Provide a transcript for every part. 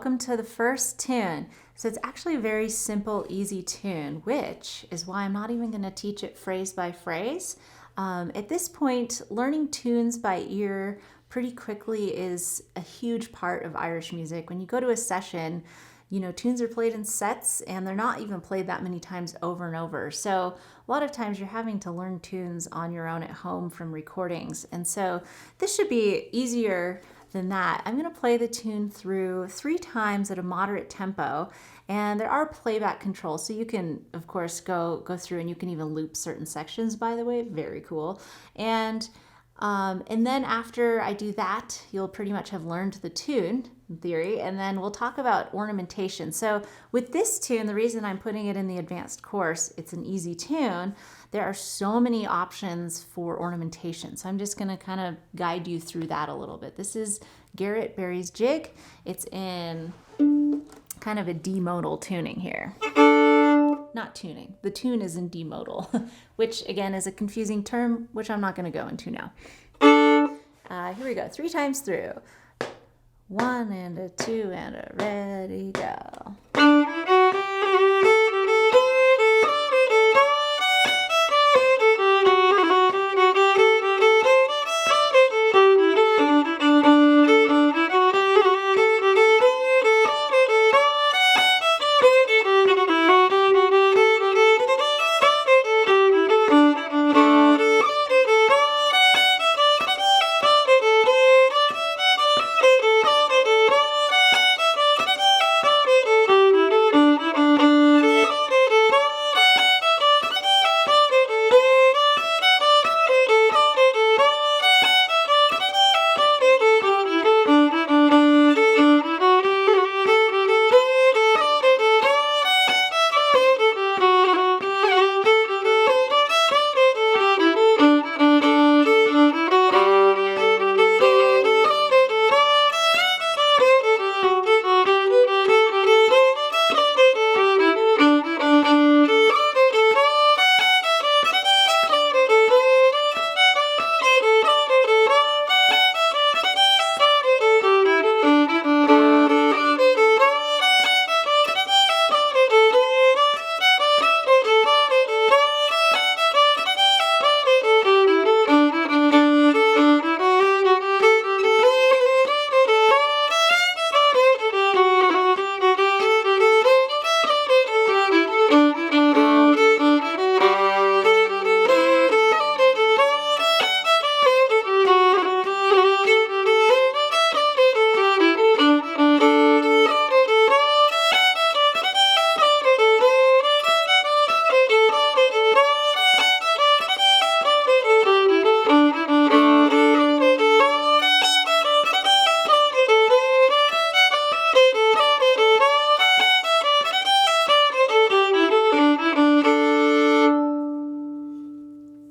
welcome to the first tune. So it's actually a very simple, easy tune, which is why I'm not even going to teach it phrase by phrase. At this point, learning tunes by ear pretty quickly is a huge part of Irish music. When you go to a session, tunes are played in sets and they're not even played that many times over and over. So a lot of times you're having to learn tunes on your own at home from recordings. And so this should be easier than that. I'm going to play the tune through 3 times at a moderate tempo, and there are playback controls, so you can of course go through, and you can even loop certain sections, by the way. Very cool. And then after I do that, you'll pretty much have learned the tune in theory, and then we'll talk about ornamentation. So with this tune, the reason I'm putting it in the advanced course, it's an easy tune. There are so many options for ornamentation. So I'm just going to kind of guide you through that a little bit. This is Garrett Berry's jig. It's in kind of a D modal tuning here. Not tuning. The tune is in D modal, which again is a confusing term, which I'm not going to go into now. Here we go. 3 times through. 1 and a 2 and a ready, go.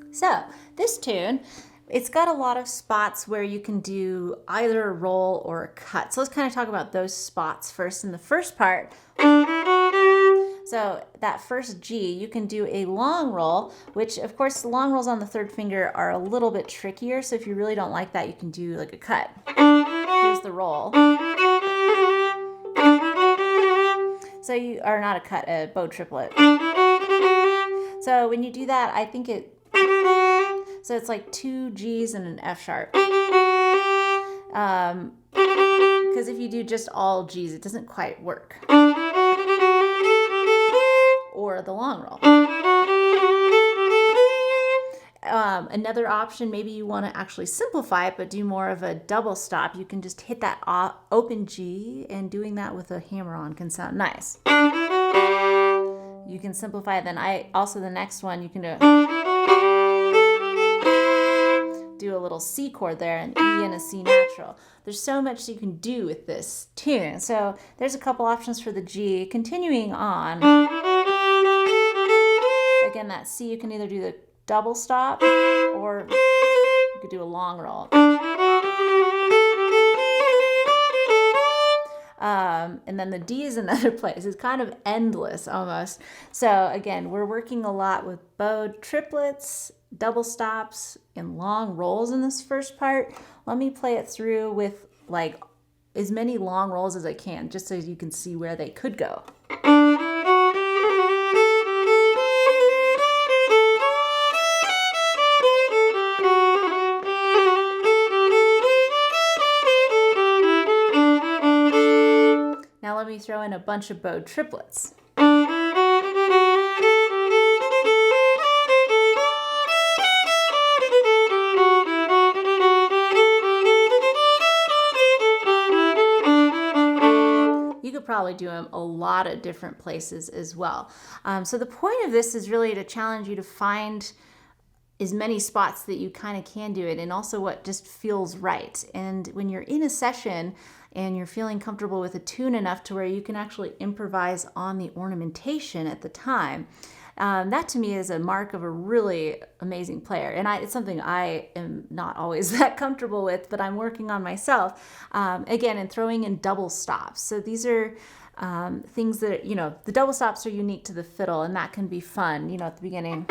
So this tune, it's got a lot of spots where you can do either a roll or a cut. So let's kind of talk about those spots first. In the first part, so that first G, you can do a long roll, which of course the long rolls on the 3rd finger are a little bit trickier. So if you really don't like that, you can do like a cut. Here's the roll. So you are not a cut, a bow triplet. So when you do that, I think so it's like 2 G's and an F sharp. Because if you do just all G's, it doesn't quite work. Or the long roll. Another option, maybe you want to actually simplify it, but do more of a double stop. You can just hit that open G, and doing that with a hammer on can sound nice. You can simplify it. Then the next one, you can do a little C chord there, an E and a C natural. There's so much you can do with this tune. So there's a couple options for the G. Continuing on, again, that C, you can either do the double stop or you could do a long roll. And then the D is another place. It's kind of endless almost. So again, we're working a lot with bowed triplets, double stops, and long rolls in this first part. Let me play it through with as many long rolls as I can, just so you can see where they could go. Now let me throw in a bunch of bowed triplets. You could probably do them a lot of different places as well. So the point of this is really to challenge you to find as many spots that you kind of can do it, and also what just feels right. And when you're in a session and you're feeling comfortable with a tune enough to where you can actually improvise on the ornamentation at the time, that to me is a mark of a really amazing player. And it's something I am not always that comfortable with, but I'm working on myself. Again, and throwing in double stops. So these are things that, the double stops are unique to the fiddle, and that can be fun, at the beginning.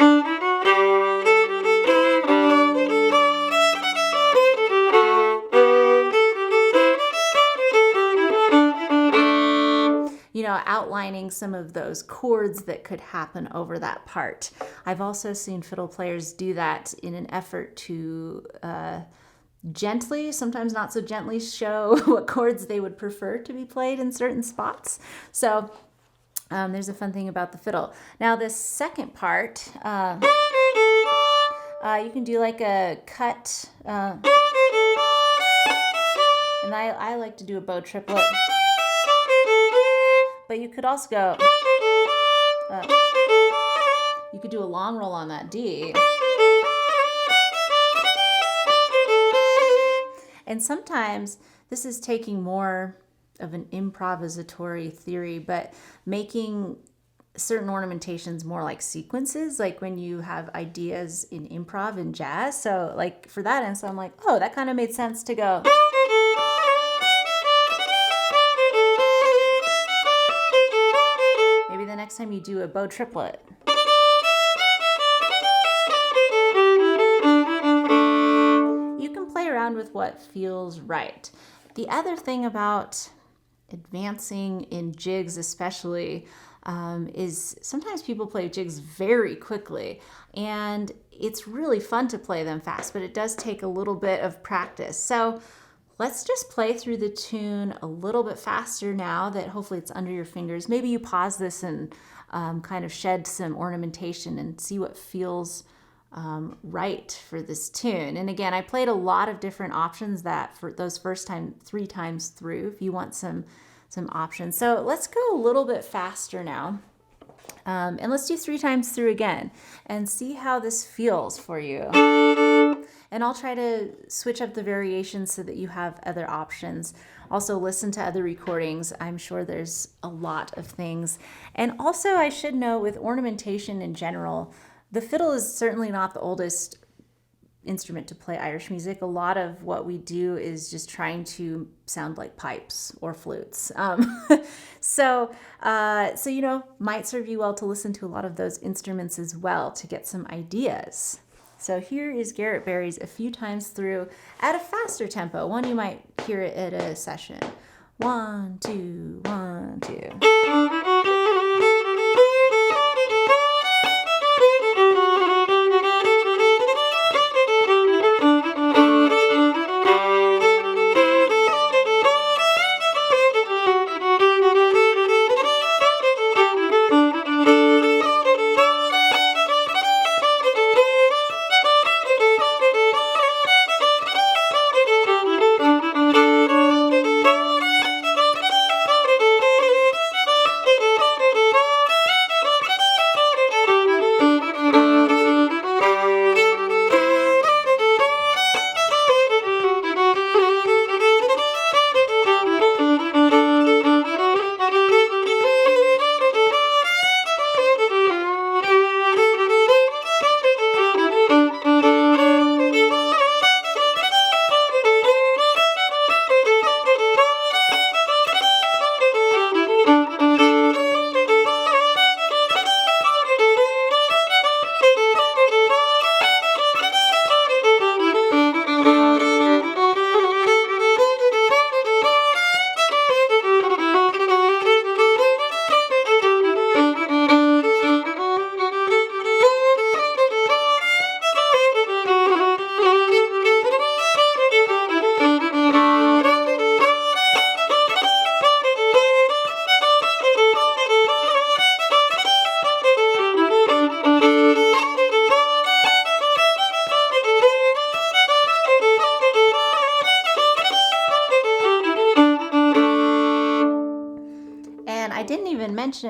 Outlining some of those chords that could happen over that part. I've also seen fiddle players do that in an effort to gently, sometimes not so gently, show what chords they would prefer to be played in certain spots. So there's a fun thing about the fiddle. Now this second part, you can do like a cut, and I like to do a bow triplet. But you could also go, you could do a long roll on that D. And sometimes this is taking more of an improvisatory theory, but making certain ornamentations more like sequences, like when you have ideas in improv and jazz. So like for that instance, I'm like, oh, that kind of made sense to go. Maybe the next time you do a bow triplet. You can play around with what feels right. The other thing about advancing in jigs especially is sometimes people play jigs very quickly, and it's really fun to play them fast, but it does take a little bit of practice. So let's just play through the tune a little bit faster now that hopefully it's under your fingers. Maybe you pause this and kind of shed some ornamentation and see what feels right for this tune. And again, I played a lot of different options that for those first 3 times through, if you want some options. So let's go a little bit faster now. And let's do 3 times through again and see how this feels for you. And I'll try to switch up the variations so that you have other options. Also listen to other recordings. I'm sure there's a lot of things. And also I should note with ornamentation in general, the fiddle is certainly not the oldest instrument to play Irish music. A lot of what we do is just trying to sound like pipes or flutes. So might serve you well to listen to a lot of those instruments as well to get some ideas. So here is Garrett Berry's A Few Times Through at a faster tempo. One you might hear it at a session. 1, 2, 1, 2.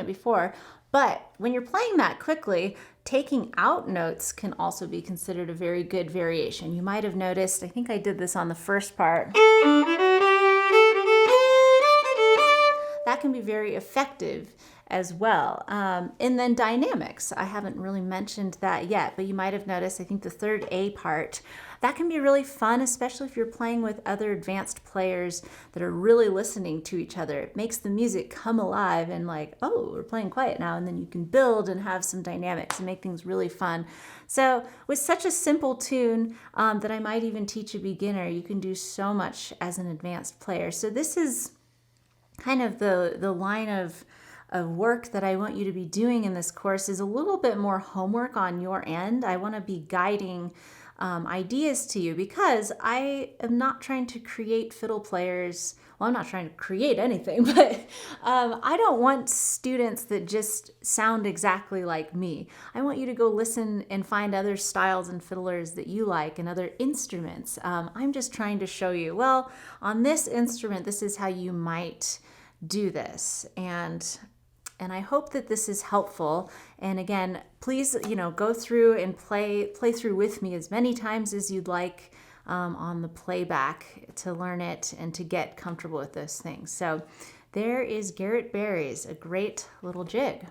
it before. But when you're playing that quickly, taking out notes can also be considered a very good variation. You might have noticed, I think I did this on the first part. That can be very effective as well. And then dynamics. I haven't really mentioned that yet, but you might have noticed, I think the third A part, that can be really fun, especially if you're playing with other advanced players that are really listening to each other. It makes the music come alive and like, oh, we're playing quiet now. And then you can build and have some dynamics and make things really fun. So with such a simple tune that I might even teach a beginner, you can do so much as an advanced player. So this is kind of the line of work that I want you to be doing in this course is a little bit more homework on your end. I want to be guiding ideas to you because I am not trying to create fiddle players. Well, I'm not trying to create anything, but I don't want students that just sound exactly like me. I want you to go listen and find other styles and fiddlers that you like and other instruments. I'm just trying to show you, well, on this instrument, this is how you might do this. And I hope that this is helpful. And again, please, go through and play through with me as many times as you'd like on the playback to learn it and to get comfortable with those things. So there is Garrett Berry's, a great little jig.